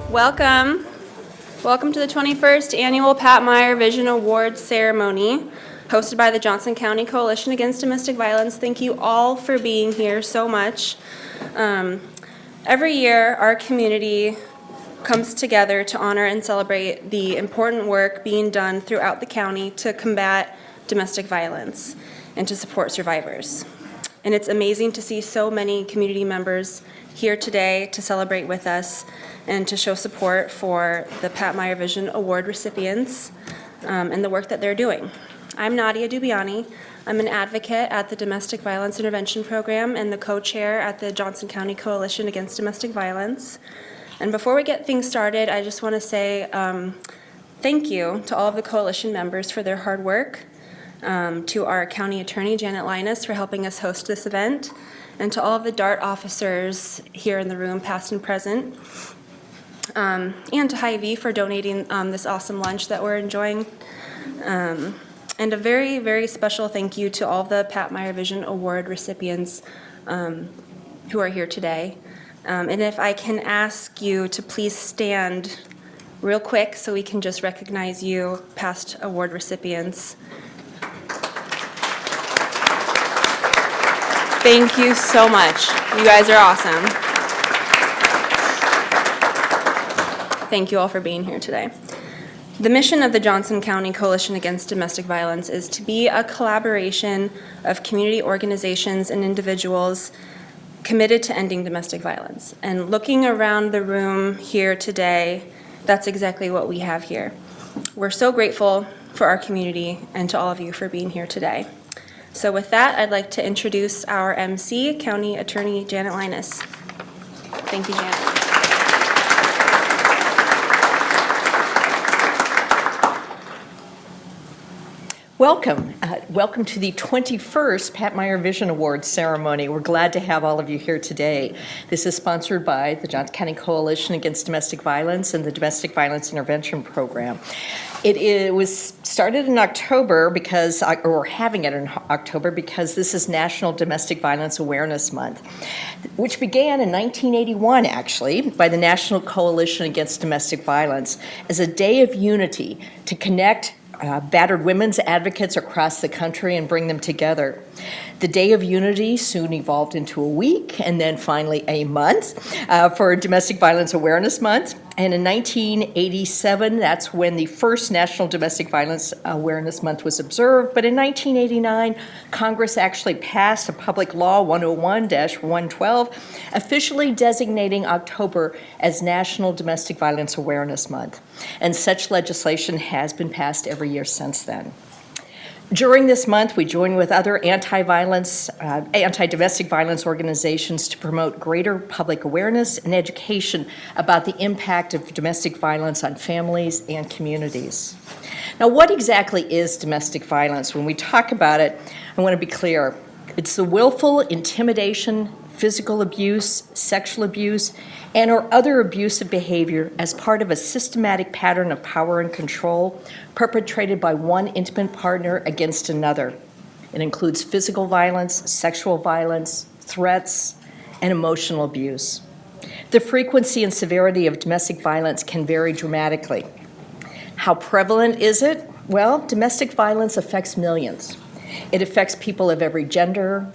Welcome. Welcome to the 21st Annual Pat Meyer Vision Awards ceremony, hosted by the Johnson County Coalition Against Domestic Violence. Thank you all for being here so much. Every year, our community comes together to honor and celebrate the important work being done throughout the county to combat domestic violence and to support survivors. And it's amazing to see so many community members here today to celebrate with us and to show support for the Pat Meyer Vision Award recipients and the work that they're doing. I'm Nadia Dubiani. I'm an advocate at the Domestic Violence Intervention Program and the co-chair at the Johnson County Coalition Against Domestic Violence. And before we get things started, I just want to say thank you to all of the coalition members for their hard work, to our county attorney, Janet Linus, for helping us host this event, and to all of the DART officers here in the room, past and present, and to Hy-Vee for donating this awesome lunch that we're enjoying. And a very, very special thank you to all the Pat Meyer Vision Award recipients who are here today. And if I can ask you to please stand real quick so we can just recognize you, past award recipients. Thank you so much. You guys are awesome. Thank you all for being here today. The mission of the Johnson County Coalition Against Domestic Violence is to be a collaboration of community organizations and individuals committed to ending domestic violence. And looking around the room here today, that's exactly what we have here. We're so grateful for our community and to all of you for being here today. So with that, I'd like to introduce our MC, County Attorney Janet Linus. Thank you, Janet. Welcome. Welcome to the 21st Pat Meyer Vision Awards ceremony. We're glad to have all of you here today. This is sponsored by the Johnson County Coalition Against Domestic Violence and the Domestic Violence Intervention Program. It was started in October because, or we're having it in October because this is National Domestic Violence Awareness Month, which began in 1981, actually, by the National Coalition Against Domestic Violence as a day of unity to connect battered women's advocates across the country and bring them together. The Day of Unity soon evolved into a week and then finally a month for Domestic Violence Awareness Month. And in 1987, that's when the first National Domestic Violence Awareness Month was observed. But in 1989, Congress actually passed a Public Law 101-112, officially designating October as National Domestic Violence Awareness Month. And such legislation has been passed every year since then. During this month, we join with other anti-domestic violence organizations to promote greater public awareness and education about the impact of domestic violence on families and communities. Now, what exactly is domestic violence? When we talk about it, I want to be clear. It's the willful intimidation, physical abuse, sexual abuse, and or other abusive behavior as part of a systematic pattern of power and control perpetrated by one intimate partner against another. It includes physical violence, sexual violence, threats, and emotional abuse. The frequency and severity of domestic violence can vary dramatically. How prevalent is it? Well, domestic violence affects millions. It affects people of every gender,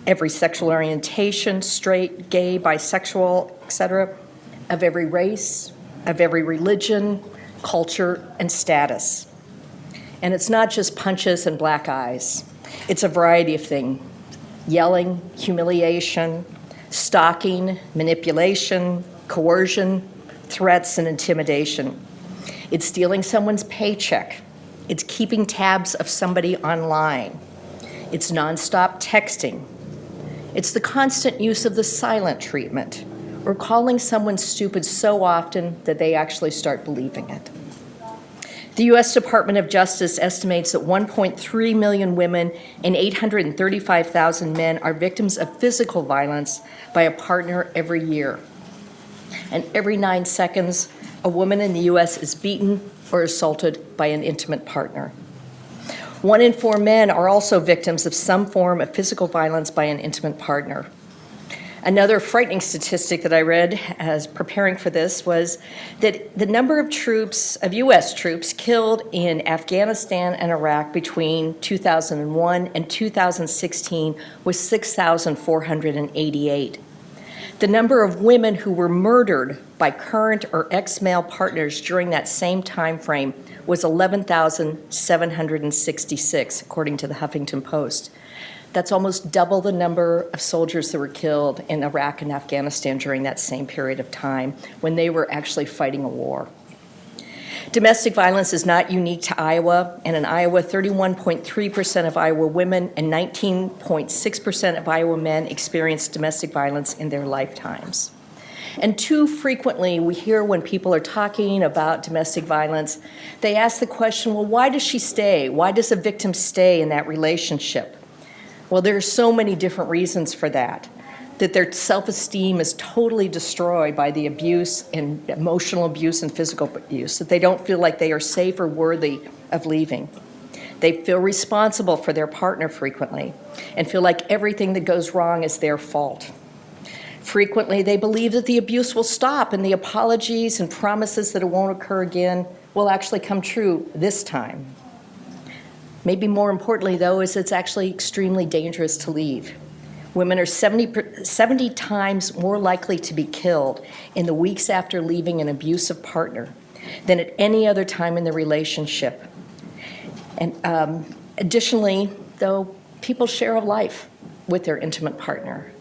every sexual orientation, straight, gay, bisexual, etc., of every race, of every religion, culture, and status. And it's not just punches and black eyes. It's a variety of things: yelling, humiliation, stalking, manipulation, coercion, threats, and intimidation. It's stealing someone's paycheck. It's keeping tabs of somebody online. It's nonstop texting. It's the constant use of the silent treatment, or calling someone stupid so often that they actually start believing it. The U.S. Department of Justice estimates that 1.3 million women and 835,000 men are victims of physical violence by a partner every year. And every 9 seconds, a woman in the U.S. is beaten or assaulted by an intimate partner. 1 in 4 men are also victims of some form of physical violence by an intimate partner. Another frightening statistic that I read as preparing for this was that the number of U.S. troops killed in Afghanistan and Iraq between 2001 and 2016 was 6,488. The number of women who were murdered by current or ex-male partners during that same time frame was 11,766, according to the Huffington Post. That's almost double the number of soldiers that were killed in Iraq and Afghanistan during that same period of time when they were actually fighting a war. Domestic violence is not unique to Iowa, and in Iowa, 31.3% of Iowa women and 19.6% of Iowa men experienced domestic violence in their lifetimes. And too frequently, we hear when people are talking about domestic violence, they ask the question, well, why does she stay? Why does a victim stay in that relationship? Well, there are so many different reasons for that their self-esteem is totally destroyed by the abuse and emotional abuse and physical abuse, that they don't feel like they are safe or worthy of leaving. They feel responsible for their partner frequently and feel like everything that goes wrong is their fault. Frequently, they believe that the abuse will stop and the apologies and promises that it won't occur again will actually come true this time. Maybe more importantly, though, is it's actually extremely dangerous to leave. Women are 70 times more likely to be killed in the weeks after leaving an abusive partner than at any other time in the relationship. And additionally, though, people share a life with their intimate partner.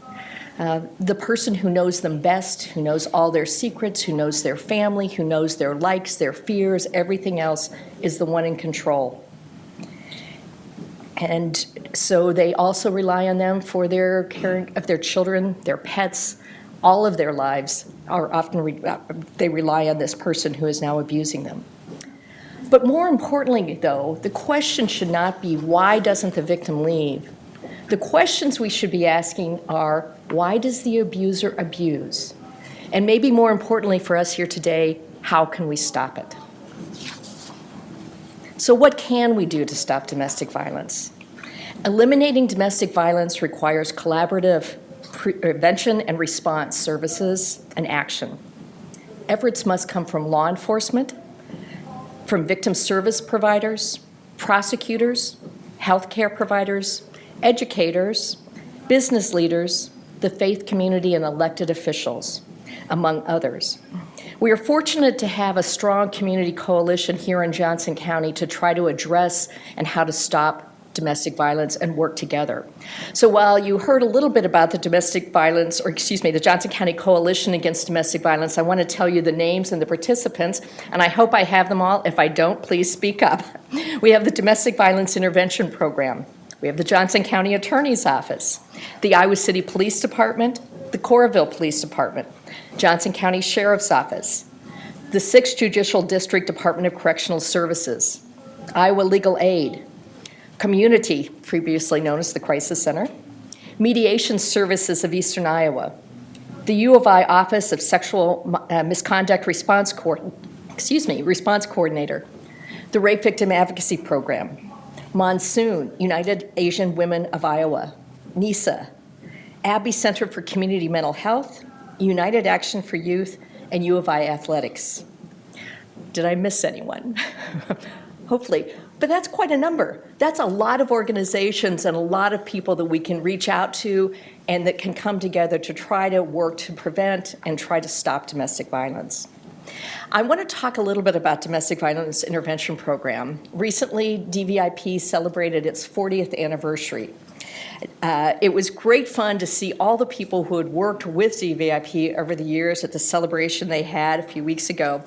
The person who knows them best, who knows all their secrets, who knows their family, who knows their likes, their fears, everything else, is the one in control. And so they also rely on them for their caring of their children, their pets, all of their lives are often, they rely on this person who is now abusing them. But more importantly, though, the question should not be, why doesn't the victim leave? The questions we should be asking are, why does the abuser abuse? And maybe more importantly for us here today, how can we stop it? So what can we do to stop domestic violence? Eliminating domestic violence requires collaborative prevention and response services and action. Efforts must come from law enforcement, from victim service providers, prosecutors, healthcare providers, educators, business leaders, the faith community, and elected officials, among others. We are fortunate to have a strong community coalition here in Johnson County to try to address and how to stop domestic violence and work together. So while you heard a little bit about the the Johnson County Coalition Against Domestic Violence, I want to tell you the names and the participants, and I hope I have them all. If I don't, please speak up. We have the Domestic Violence Intervention Program. We have the Johnson County Attorney's Office, the Iowa City Police Department, the Coralville Police Department, Johnson County Sheriff's Office, the 6th Judicial District Department of Correctional Services, Iowa Legal Aid, Community, previously known as the Crisis Center, Mediation Services of Eastern Iowa, the U of I Office of Sexual Misconduct Response Coordinator, the Rape Victim Advocacy Program, Monsoon, United Asian Women of Iowa, NISA, Abbey Center for Community Mental Health, United Action for Youth, and U of I Athletics. Did I miss anyone? Hopefully. But that's quite a number. That's a lot of organizations and a lot of people that we can reach out to and that can come together to try to work to prevent and try to stop domestic violence. I want to talk a little bit about Domestic Violence Intervention Program. Recently, DVIP celebrated its 40th anniversary. It was great fun to see all the people who had worked with DVIP over the years at the celebration they had a few weeks ago.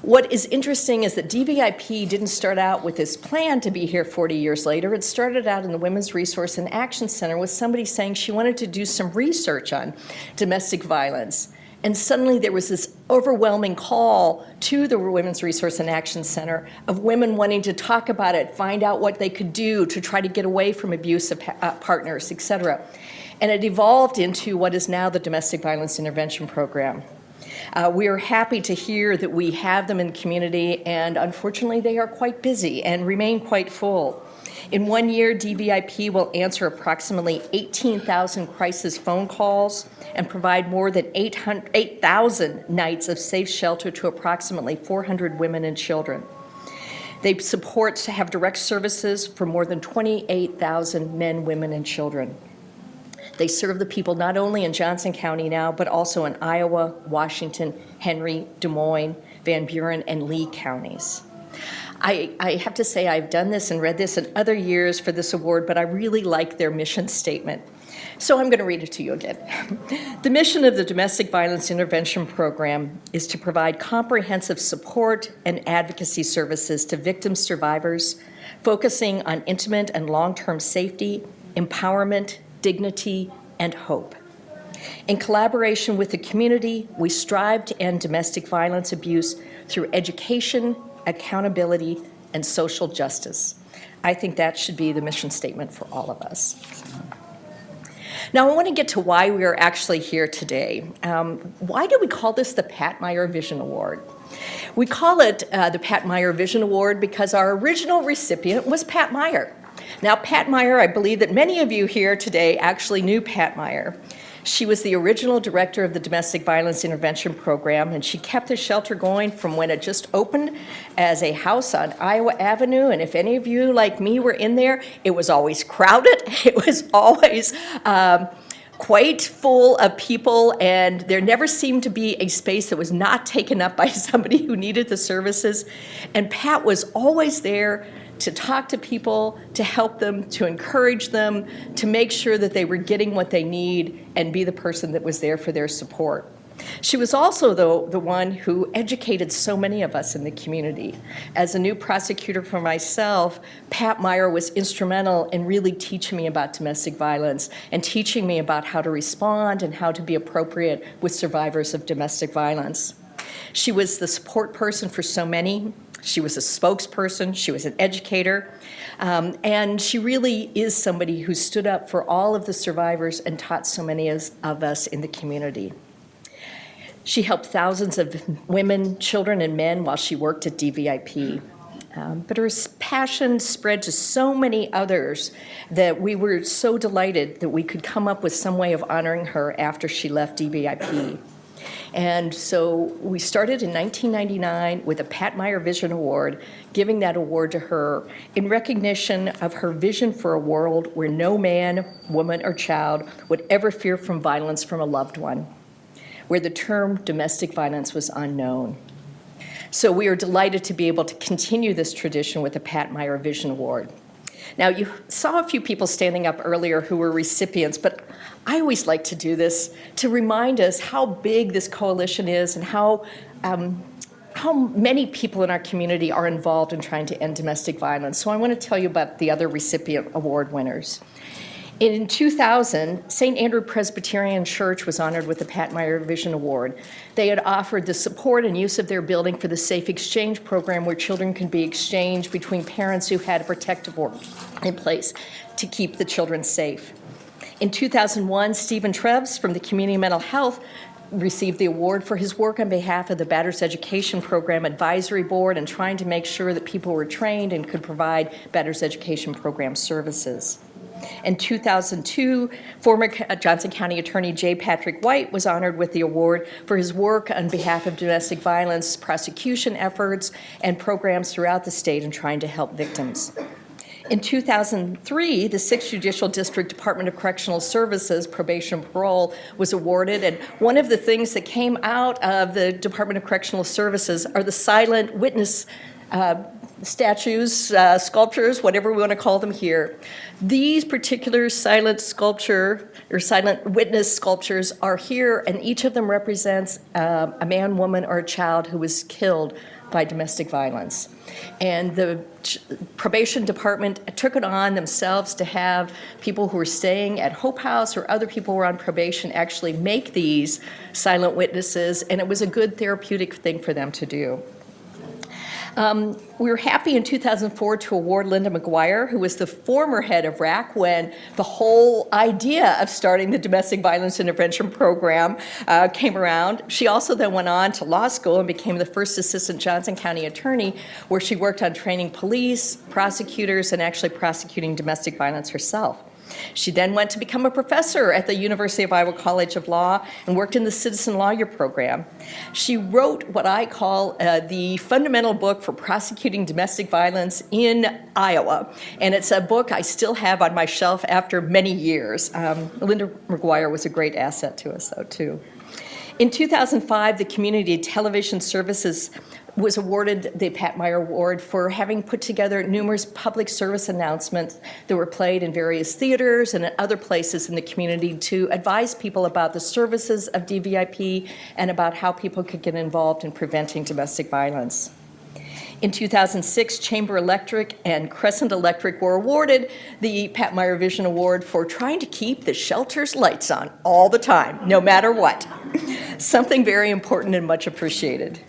What is interesting is that DVIP didn't start out with this plan to be here 40 years later. It started out in the Women's Resource and Action Center with somebody saying she wanted to do some research on domestic violence. And suddenly there was this overwhelming call to the Women's Resource and Action Center of women wanting to talk about it, find out what they could do to try to get away from abusive partners, et cetera. And it evolved into what is now the Domestic Violence Intervention Program. We are happy to hear that we have them in the community, and unfortunately they are quite busy and remain quite full. In 1 year, DVIP will answer approximately 18,000 crisis phone calls and provide more than 8,000 nights of safe shelter to approximately 400 women and children. They support to have direct services for more than 28,000 men, women, and children. They serve the people not only in Johnson County now, but also in Iowa, Washington, Henry, Des Moines, Van Buren, and Lee counties. I have to say I've done this and read this in other years for this award, but I really like their mission statement. So I'm going to read it to you again. The mission of the Domestic Violence Intervention Program is to provide comprehensive support and advocacy services to victim survivors, focusing on intimate and long-term safety, empowerment, dignity, and hope. In collaboration with the community, we strive to end domestic violence abuse through education, accountability, and social justice. I think that should be the mission statement for all of us. Now, I want to get to why we are actually here today. Why do we call this the Pat Meyer Vision Award? We call it the Pat Meyer Vision Award because our original recipient was Pat Meyer. Now, Pat Meyer, I believe that many of you here today actually knew Pat Meyer. She was the original director of the Domestic Violence Intervention Program, and she kept the shelter going from when it just opened as a house on Iowa Avenue. And if any of you, like me, were in there, it was always crowded. It was always quite full of people, and there never seemed to be a space that was not taken up by somebody who needed the services. And Pat was always there to talk to people, to help them, to encourage them, to make sure that they were getting what they need and be the person that was there for their support. She was also, though, the one who educated so many of us in the community. As a new prosecutor for myself, Pat Meyer was instrumental in really teaching me about domestic violence and teaching me about how to respond and how to be appropriate with survivors of domestic violence. She was the support person for so many. She was a spokesperson, she was an educator, and she really is somebody who stood up for all of the survivors and taught so many of us in the community. She helped thousands of women, children, and men while she worked at DVIP. But her passion spread to so many others that we were so delighted that we could come up with some way of honoring her after she left DVIP. And so we started in 1999 with a Pat Meyer Vision Award, giving that award to her in recognition of her vision for a world where no man, woman, or child would ever fear from violence from a loved one, where the term domestic violence was unknown. So we are delighted to be able to continue this tradition with the Pat Meyer Vision Award. Now, you saw a few people standing up earlier who were recipients, but I always like to do this to remind us how big this coalition is and how many people in our community are involved in trying to end domestic violence. So I want to tell you about the other recipient award winners. In 2000, St. Andrew Presbyterian Church was honored with the Pat Meyer Vision Award. They had offered the support and use of their building for the Safe Exchange program where children can be exchanged between parents who had a protective order in place to keep the children safe. In 2001, Stephen Treves from the Community Mental Health received the award for his work on behalf of the Batters Education Program Advisory Board and trying to make sure that people were trained and could provide Batters Education Program services. In 2002, former Johnson County Attorney J. Patrick White was honored with the award for his work on behalf of domestic violence prosecution efforts and programs throughout the state in trying to help victims. In 2003, the 6th Judicial District Department of Correctional Services Probation and Parole was awarded, and one of the things that came out of the Department of Correctional Services are the silent witness statues, sculptures, whatever we want to call them here. These particular silent sculpture or silent witness sculptures are here, and each of them represents a man, woman, or a child who was killed by domestic violence. And the probation department took it on themselves to have people who were staying at Hope House or other people who were on probation actually make these silent witnesses, and it was a good therapeutic thing for them to do. We were happy in 2004 to award Linda McGuire, who was the former head of RAC when the whole idea of starting the Domestic Violence Intervention Program came around. She also then went on to law school and became the first assistant Johnson County attorney, where she worked on training police, prosecutors, and actually prosecuting domestic violence herself. She then went to become a professor at the University of Iowa College of Law and worked in the Citizen Lawyer program. She wrote what I call the fundamental book for prosecuting domestic violence in Iowa. And it's a book I still have on my shelf after many years. Linda McGuire was a great asset to us, though, too. In 2005, the Community Television Services was awarded the Pat Meyer Award for having put together numerous public service announcements that were played in various theaters and in other places in the community to advise people about the services of DVIP and about how people could get involved in preventing domestic violence. In 2006, Chamber Electric and Crescent Electric were awarded the Pat Meyer Vision Award for trying to keep the shelter's lights on all the time, no matter what. Something very important and much appreciated.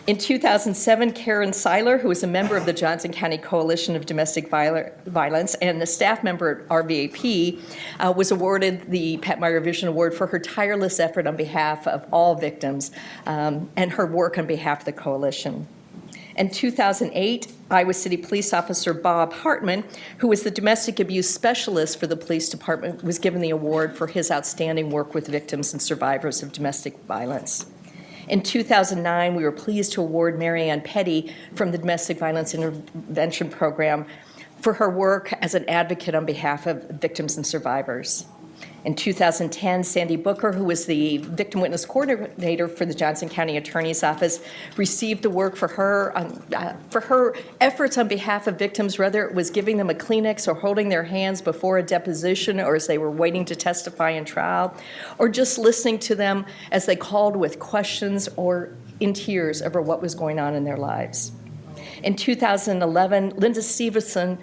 In 2007, Karen Seiler, who is a member of the Johnson County Coalition of Domestic Violence and a staff member at RVAP, was awarded the Pat Meyer Vision Award for her tireless effort on behalf of all victims and her work on behalf of the coalition. In 2008, Iowa City Police Officer Bob Hartman, who was the domestic abuse specialist for the police department, was given the award for his outstanding work with victims and survivors of domestic violence. In 2009, we were pleased to award Mary Ann Petty from the Domestic Violence Intervention Program for her work as an advocate on behalf of victims and survivors. In 2010, Sandy Booker, who was the Victim Witness Coordinator for the Johnson County Attorney's Office, received the work for her efforts on behalf of victims, whether it was giving them a Kleenex or holding their hands before a deposition or as they were waiting to testify in trial, or just listening to them as they called with questions or in tears over what was going on in their lives. In 2011, Linda Stevenson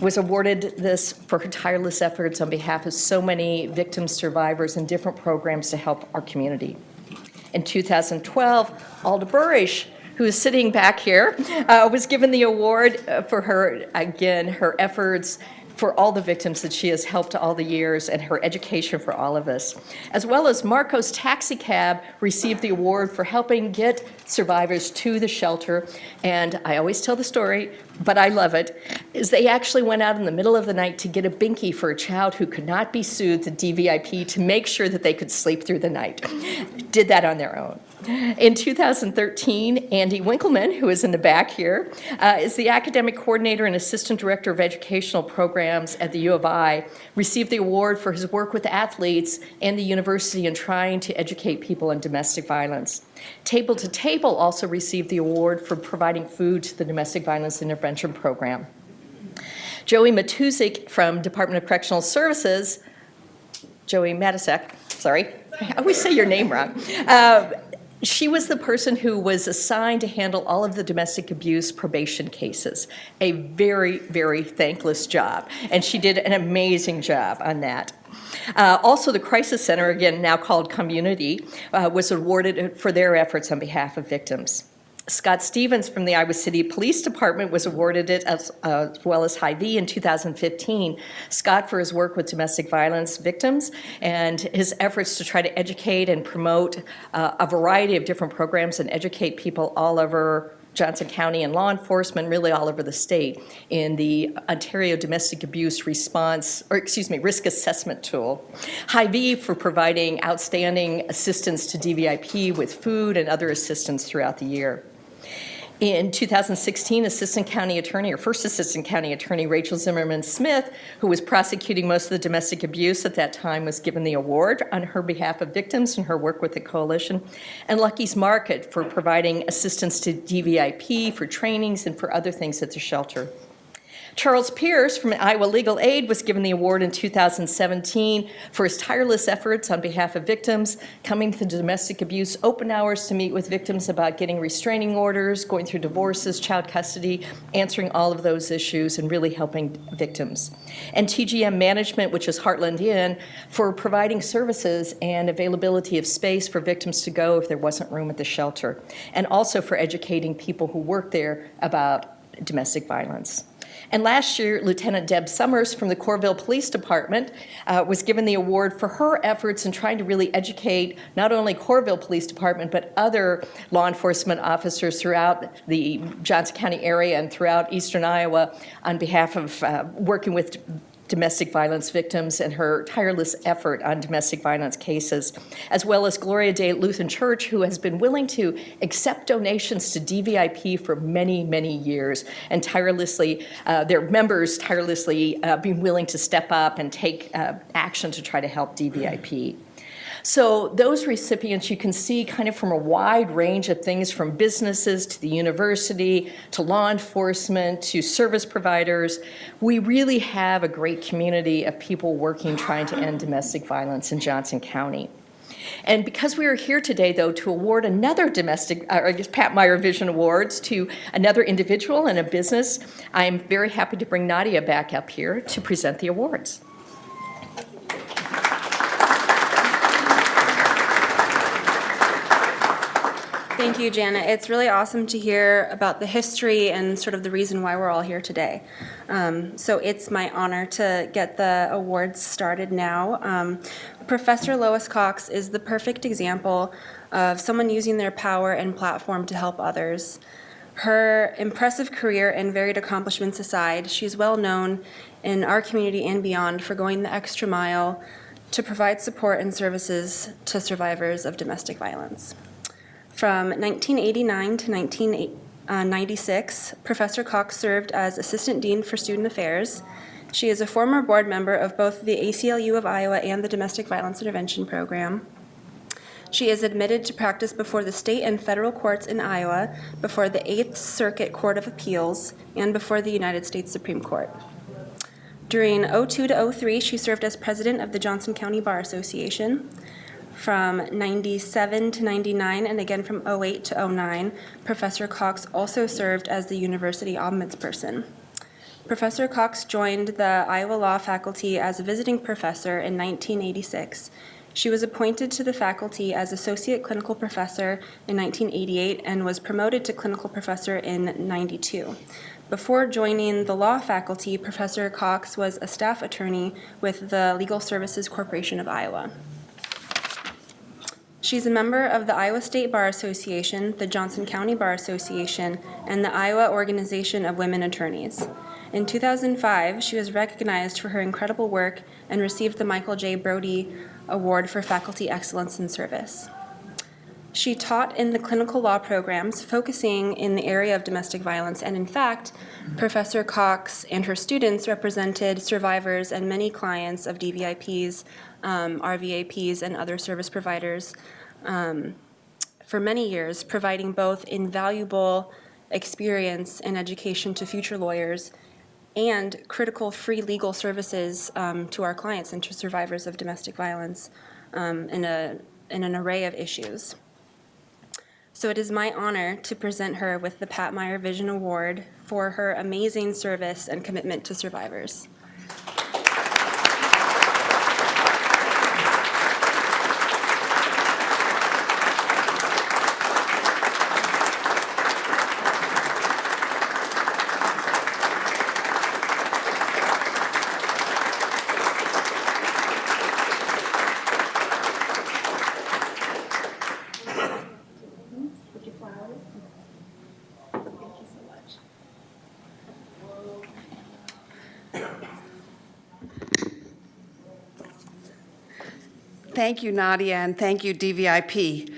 was awarded this for her tireless efforts on behalf of so many victims, survivors, and different programs to help our community. In 2012, Alda Burish, who is sitting back here, was given the award for her efforts for all the victims that she has helped all the years and her education for all of us. As well as Marcos Taxi Cab received the award for helping get survivors to the shelter. And I always tell the story, but I love it, is they actually went out in the middle of the night to get a binky for a child who could not be soothed at DVIP to make sure that they could sleep through the night. Did that on their own. In 2013, Andy Winkleman, who is in the back here, is the academic coordinator and assistant director of educational programs at the U of I, received the award for his work with athletes and the university in trying to educate people on domestic violence. Table to Table also received the award for providing food to the Domestic Violence Intervention Program. Joey Matuzik from Department of Correctional Services, Joey Matisek, sorry, I always say your name wrong. She was the person who was assigned to handle all of the domestic abuse probation cases. A very, very thankless job. And she did an amazing job on that. Also, the Crisis Center, again now called Community, was awarded for their efforts on behalf of victims. Scott Stevens from the Iowa City Police Department was awarded it as well as Hy-Vee in 2015. Scott for his work with domestic violence victims and his efforts to try to educate and promote a variety of different programs and educate people all over Johnson County and law enforcement, really all over the state, in the Ontario Domestic Abuse Risk Assessment Tool. Hy-Vee for providing outstanding assistance to DVIP with food and other assistance throughout the year. In 2016, first Assistant County Attorney Rachel Zimmerman Smith, who was prosecuting most of the domestic abuse at that time, was given the award on her behalf of victims and her work with the coalition. And Lucky's Market for providing assistance to DVIP for trainings and for other things at the shelter. Charles Pierce from Iowa Legal Aid was given the award in 2017 for his tireless efforts on behalf of victims, coming to domestic abuse open hours to meet with victims about getting restraining orders, going through divorces, child custody, answering all of those issues, and really helping victims. And TGM Management, which is Heartland Inn, for providing services and availability of space for victims to go if there wasn't room at the shelter, and also for educating people who work there about domestic violence. And last year, Lieutenant Deb Summers from the Coralville Police Department was given the award for her efforts in trying to really educate not only Coralville Police Department, but other law enforcement officers throughout the Johnson County area and throughout eastern Iowa on behalf of working with domestic violence victims and her tireless effort on domestic violence cases, as well as Gloria Day Lutheran Church, who has been willing to accept donations to DVIP for many, many years, and tirelessly, their members tirelessly being willing to step up and take action to try to help DVIP. So those recipients you can see kind of from a wide range of things, from businesses to the university to law enforcement to service providers. We really have a great community of people working trying to end domestic violence in Johnson County. And because we are here today, though, to award another Pat Meyer Vision Awards to another individual and a business, I am very happy to bring Nadia back up here to present the awards. Thank you, Janet. It's really awesome to hear about the history and sort of the reason why we're all here today. So it's my honor to get the awards started now. Professor Lisa Cox is the perfect example of someone using their power and platform to help others. Her impressive career and varied accomplishments aside, she's well known in our community and beyond for going the extra mile to provide support and services to survivors of domestic violence. From 1989 to 1996, Professor Cox served as Assistant Dean for Student Affairs. She is a former board member of both the ACLU of Iowa and the Domestic Violence Intervention Program. She is admitted to practice before the state and federal courts in Iowa, before the 8th Circuit Court of Appeals, and before the United States Supreme Court. During 2002 to 2003, she served as president of the Johnson County Bar Association. From 97 to 99, and again from 08 to 09, Professor Cox also served as the university ombudsperson. Professor Cox joined the Iowa Law faculty as a visiting professor in 1986. She was appointed to the faculty as associate clinical professor in 1988 and was promoted to clinical professor in 92. Before joining the law faculty, Professor Cox was a staff attorney with the Legal Services Corporation of Iowa. She's a member of the Iowa State Bar Association, the Johnson County Bar Association, and the Iowa Organization of Women Attorneys. In 2005, she was recognized for her incredible work and received the Michael J. Brody Award for Faculty Excellence in Service. She taught in the clinical law programs, focusing in the area of domestic violence, and in fact, Professor Cox and her students represented survivors and many clients of DVIPs, RVAPs, and other service providers for many years, providing both invaluable experience and education to future lawyers and critical free legal services to our clients and to survivors of domestic violence in an array of issues. So it is my honor to present her with the Pat Meyer Vision Award for her amazing service and commitment to survivors. Thank you, Nadia, and thank you, DVIP.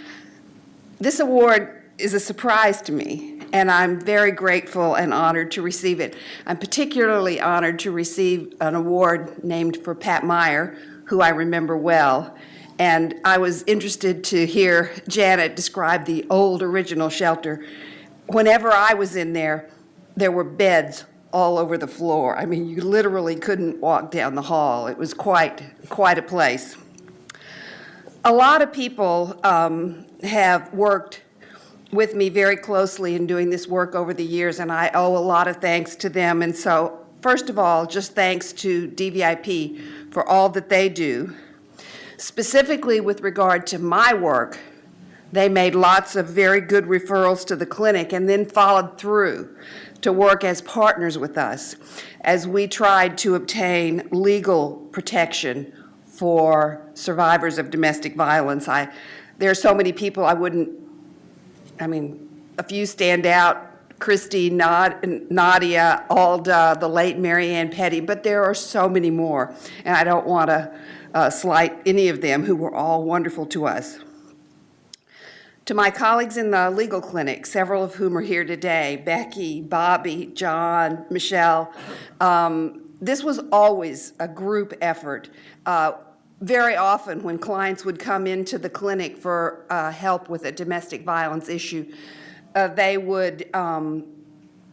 This award is a surprise to me, and I'm very grateful and honored to receive it. I'm particularly honored to receive an award named for Pat Meyer, who I remember well. And I was interested to hear Janet describe the old original shelter. Whenever I was in there, there were beds all over the floor. I mean, you literally couldn't walk down the hall. It was quite a place. A lot of people have worked with me very closely in doing this work over the years, and I owe a lot of thanks to them. And so, first of all, just thanks to DVIP for all that they do. Specifically with regard to my work, they made lots of very good referrals to the clinic and then followed through to work as partners with us as we tried to obtain legal protection for survivors of domestic violence. There are so many people a few stand out: Christy, Nadia, Alda, the late Mary Ann Petty, but there are so many more, and I don't want to slight any of them who were all wonderful to us. To my colleagues in the legal clinic, several of whom are here today, Becky, Bobby, John, Michelle, this was always a group effort. Very often when clients would come into the clinic for help with a domestic violence issue, they would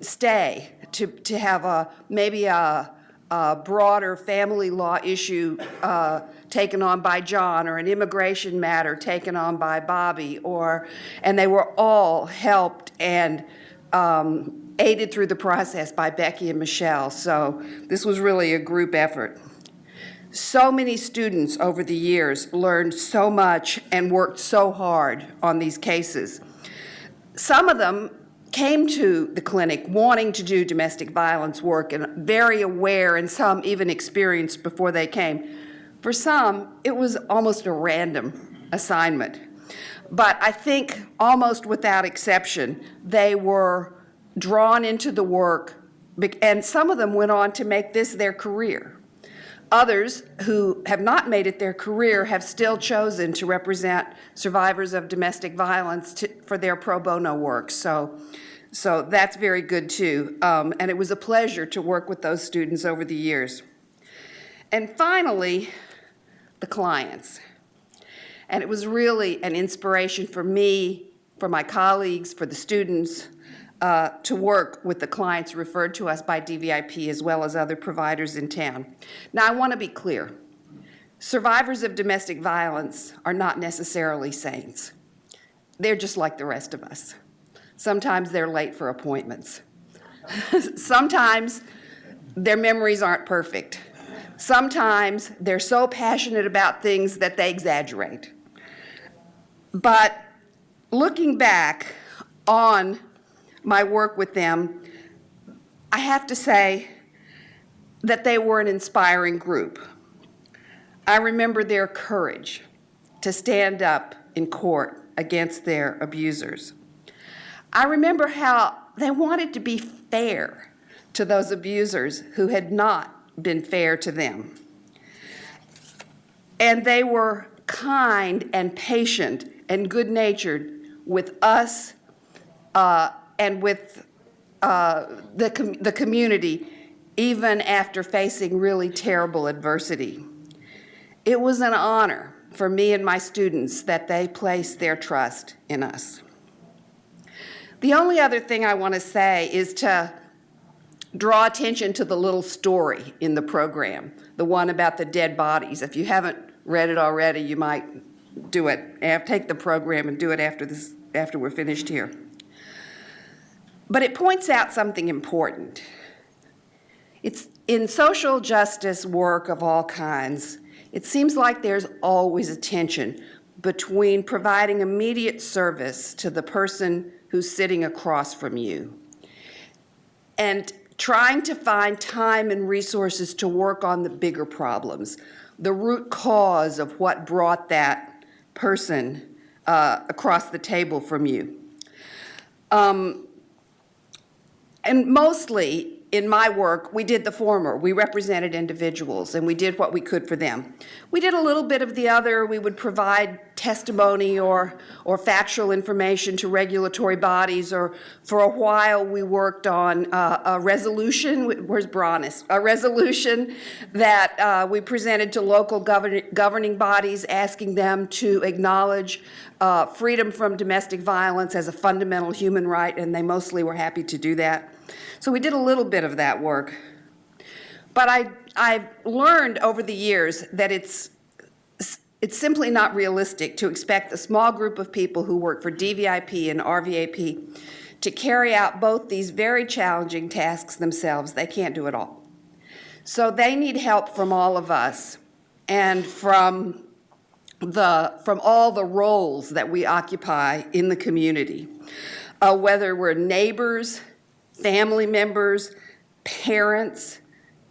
stay to have maybe a broader family law issue taken on by John, or an immigration matter taken on by Bobby, and they were all helped and aided through the process by Becky and Michelle. So this was really a group effort. So many students over the years learned so much and worked so hard on these cases. Some of them came to the clinic wanting to do domestic violence work and very aware, and some even experienced before they came. For some, it was almost a random assignment. But I think almost without exception, they were drawn into the work, and some of them went on to make this their career. Others who have not made it their career have still chosen to represent survivors of domestic violence for their pro bono work. So that's very good too. And it was a pleasure to work with those students over the years. And finally, the clients. And it was really an inspiration for me, for my colleagues, for the students, to work with the clients referred to us by DVIP as well as other providers in town. Now, I want to be clear. Survivors of domestic violence are not necessarily saints. They're just like the rest of us. Sometimes they're late for appointments. Sometimes their memories aren't perfect. Sometimes they're so passionate about things that they exaggerate. But looking back on my work with them, I have to say that they were an inspiring group. I remember their courage to stand up in court against their abusers. I remember how they wanted to be fair to those abusers who had not been fair to them. And they were kind and patient and good-natured with us and with the community, even after facing really terrible adversity. It was an honor for me and my students that they placed their trust in us. The only other thing I want to say is to draw attention to the little story in the program, the one about the dead bodies. If you haven't read it already, you might do it. Take the program and do it after we're finished here. But it points out something important. It's in social justice work of all kinds, it seems like there's always a tension between providing immediate service to the person who's sitting across from you and trying to find time and resources to work on the bigger problems, the root cause of what brought that person across the table from you. And mostly in my work, we did the former. We represented individuals and we did what we could for them. We did a little bit of the other. We would provide testimony or factual information to regulatory bodies, or for a while we worked on a resolution, where's Bronis? A resolution that we presented to local governing bodies asking them to acknowledge freedom from domestic violence as a fundamental human right, and they mostly were happy to do that. So we did a little bit of that work. But I've learned over the years that it's simply not realistic to expect a small group of people who work for DVIP and RVAP to carry out both these very challenging tasks themselves. They can't do it all. So they need help from all of us and from all the roles that we occupy in the community, whether we're neighbors, family members, parents,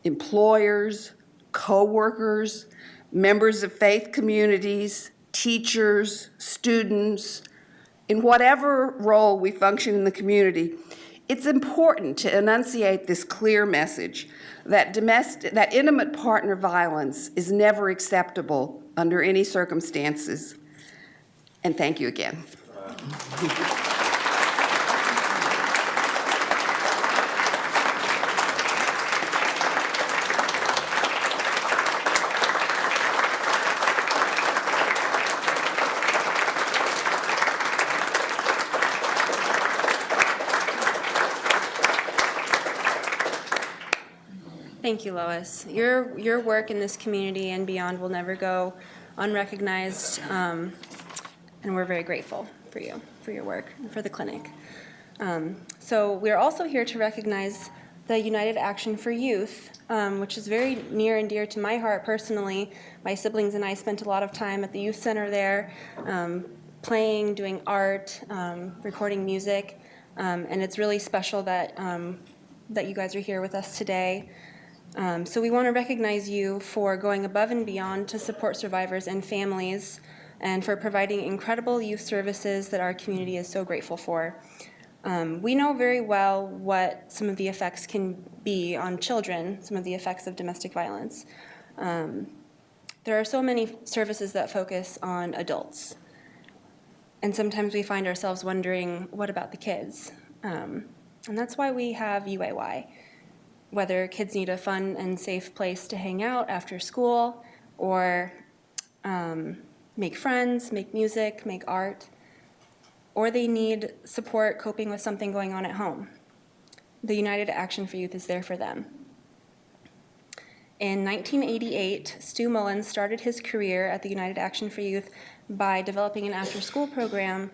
employers, co-workers, members of faith communities, teachers, students, in whatever role we function in the community. It's important to enunciate this clear message that intimate partner violence is never acceptable under any circumstances. And thank you again. Thank you, Lois. Your work in this community and beyond will never go unrecognized, and we're very grateful for you, for your work, and for the clinic. So we're also here to recognize the United Action for Youth, which is very near and dear to my heart personally. My siblings and I spent a lot of time at the youth center there, playing, doing art, recording music, and it's really special that you guys are here with us today. So we want to recognize you for going above and beyond to support survivors and families, and for providing incredible youth services that our community is so grateful for. We know very well what some of the effects can be on children, some of the effects of domestic violence. There are so many services that focus on adults, and sometimes we find ourselves wondering, what about the kids? And that's why we have UAY. Whether kids need a fun and safe place to hang out after school, or make friends, make music, make art, or they need support coping with something going on at home. The United Action for Youth is there for them. In 1988, Stu Mullins started his career at the United Action for Youth by developing an after-school program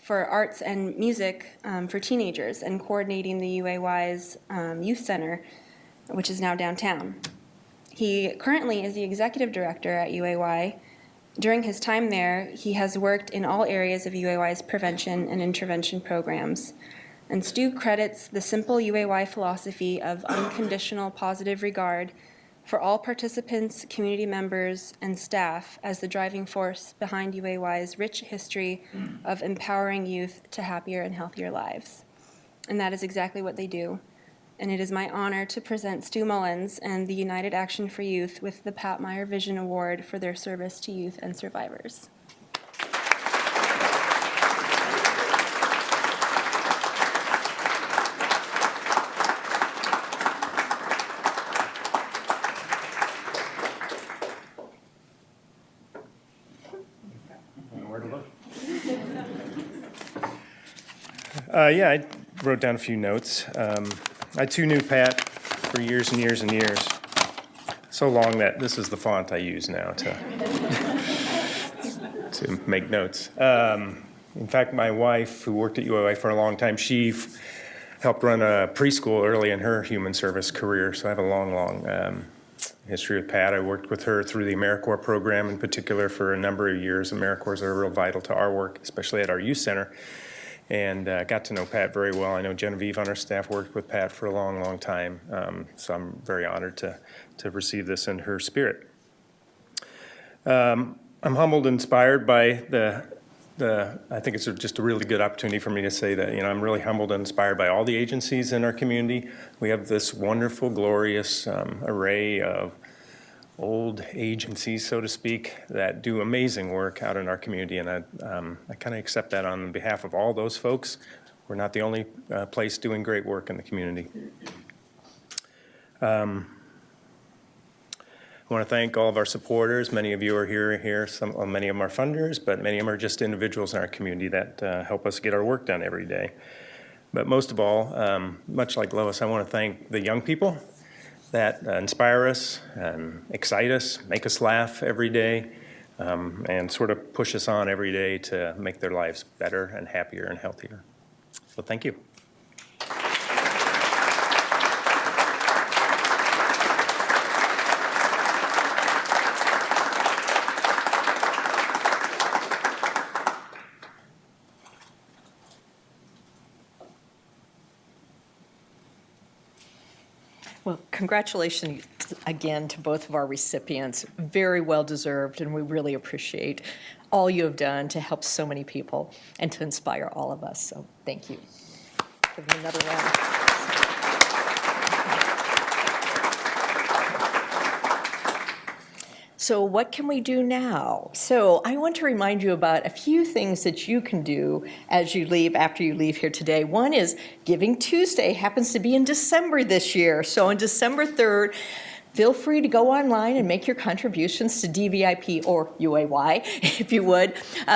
for arts and music for teenagers and coordinating the UAY's youth center, which is now downtown. He currently is the executive director at UAY. During his time there, he has worked in all areas of UAY's prevention and intervention programs. And Stu credits the simple UAY philosophy of unconditional positive regard for all participants, community members, and staff as the driving force behind UAY's rich history of empowering youth to happier and healthier lives. And that is exactly what they do. And it is my honor to present Stu Mullins and the United Action for Youth with the Pat Meyer Vision Award for their service to youth and survivors. Yeah, I wrote down a few notes. I too knew Pat for years and years and years. So long that this is the font I use now to make notes. In fact, my wife, who worked at UAY for a long time, she helped run a preschool early in her human service career, so I have a long history with Pat. I worked with her through the AmeriCorps program in particular for a number of years. AmeriCorps are real vital to our work, especially at our youth center. And got to know Pat very well. I know Genevieve on our staff worked with Pat for a long time, so I'm very honored to receive this in her spirit. I'm humbled and inspired by I think it's just a really good opportunity for me to say that, I'm really humbled and inspired by all the agencies in our community. We have this wonderful, glorious array of old agencies, so to speak, that do amazing work out in our community, and I kind of accept that on behalf of all those folks. We're not the only place doing great work in the community. I want to thank all of our supporters. Many of you are here. Many of them are funders, but many of them are just individuals in our community that help us get our work done every day. But most of all, much like Lois, I want to thank the young people that inspire us and excite us, make us laugh every day, and sort of push us on every day to make their lives better and happier and healthier. So thank you. Well, congratulations again to both of our recipients. Very well deserved, and we really appreciate all you have done to help so many people and to inspire all of us. So thank you. Give them another round. So what can we do now? So I want to remind you about a few things that you can do as you leave, after you leave here today. One is Giving Tuesday happens to be in December this year. So on December 3rd, feel free to go online and make your contributions to DVIP or UAY, if you would,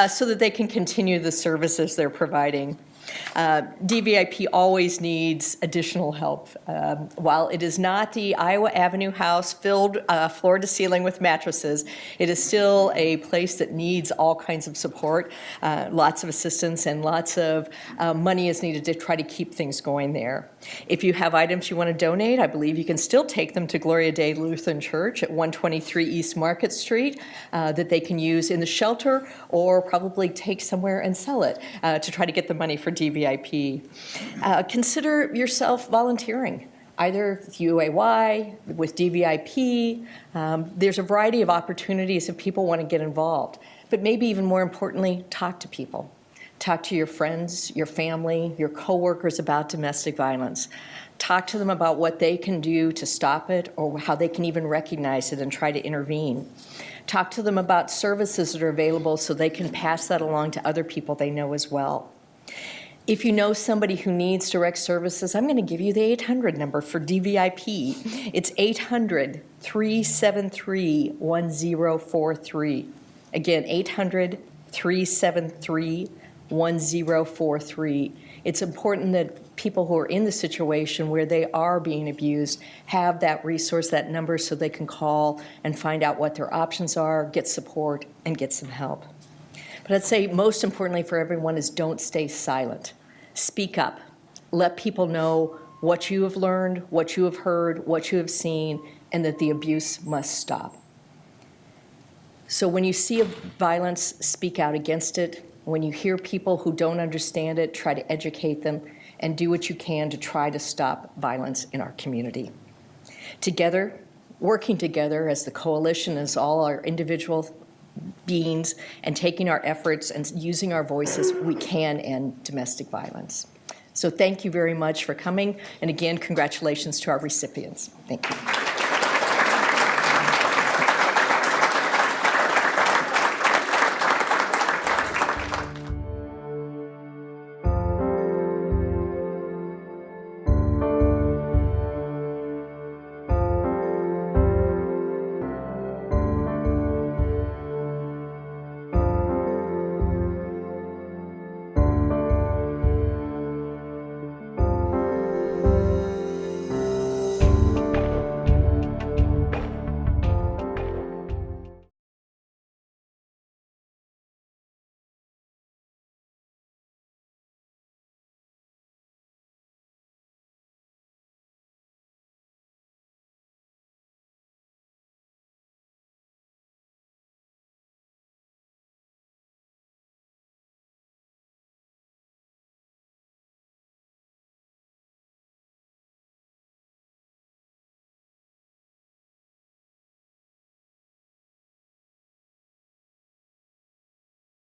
so that they can continue the services they're providing. DVIP always needs additional help. While it is not the Iowa Avenue house filled floor to ceiling with mattresses, it is still a place that needs all kinds of support, lots of assistance, and lots of money is needed to try to keep things going there. If you have items you want to donate, I believe you can still take them to Gloria Day Lutheran Church at 123 East Market Street that they can use in the shelter or probably take somewhere and sell it to try to get the money for DVIP. Consider yourself volunteering, either with UAY, with DVIP. There's a variety of opportunities if people want to get involved. But maybe even more importantly, talk to people. Talk to your friends, your family, your coworkers about domestic violence. Talk to them about what they can do to stop it or how they can even recognize it and try to intervene. Talk to them about services that are available so they can pass that along to other people they know as well. If you know somebody who needs direct services, I'm going to give you the 800 number for DVIP. It's 800-373-1043. Again, 800-373-1043. It's important that people who are in the situation where they are being abused have that resource, that number, so they can call and find out what their options are, get support, and get some help. But I'd say most importantly for everyone is don't stay silent. Speak up. Let people know what you have learned, what you have heard, what you have seen, and that the abuse must stop. So when you see violence, speak out against it. When you hear people who don't understand it, try to educate them and do what you can to try to stop violence in our community. Together, working together as the coalition, as all our individual beings, and taking our efforts and using our voices, we can end domestic violence. So thank you very much for coming. And again, congratulations to our recipients. Thank you.